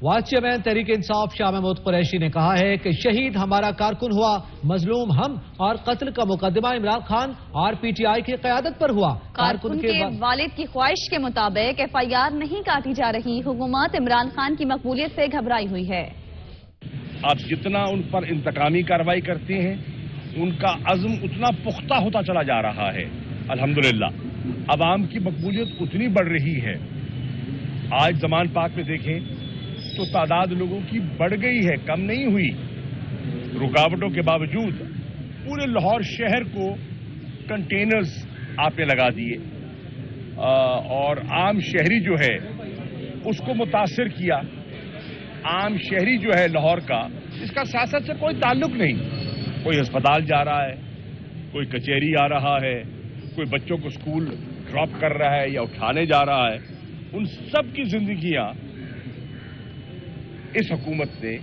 Vice chairman Tehreek Insaf Shah Mahmood Qureshi نے کہا ہے کہ شہید ہمارا کارکن ہوا، مظلوم ہم، اور قتل کا مقدمہ عمران خان اور پی ٹی آئی کی قیادت پر ہوا۔ کارکن کے والد کی خواہش کے مطابق ایف آئی آر نہیں کاٹی جا رہی۔ حکومت عمران خان کی مقبولیت سے گھبرائی ہوئی ہے۔ آپ جتنا ان پر انتقامی کارروائی کرتے ہیں ان کا عزم اتنا پختہ ہوتا چلا جا رہا ہے۔ الحمدللہ عوام کی مقبولیت اتنی بڑھ رہی ہے۔ آج زمان پاک میں دیکھیں تو تعداد لوگوں کی بڑھ گئی ہے، کم نہیں ہوئی۔ رکاوٹوں کے باوجود پورے لاہور شہر کو کنٹینرز آپ نے لگا دیے اور عام شہری جو ہے اس کو متاثر کیا۔ عام شہری جو ہے لاہور کا، اس کا سیاست سے کوئی تعلق نہیں، کوئی ہسپتال جا رہا ہے، کوئی کچہری آ رہا ہے، کوئی بچوں کو اسکول ڈراپ کر رہا ہے یا اٹھانے جا رہا ہے، ان سب کی زندگیاں اس حکومت نے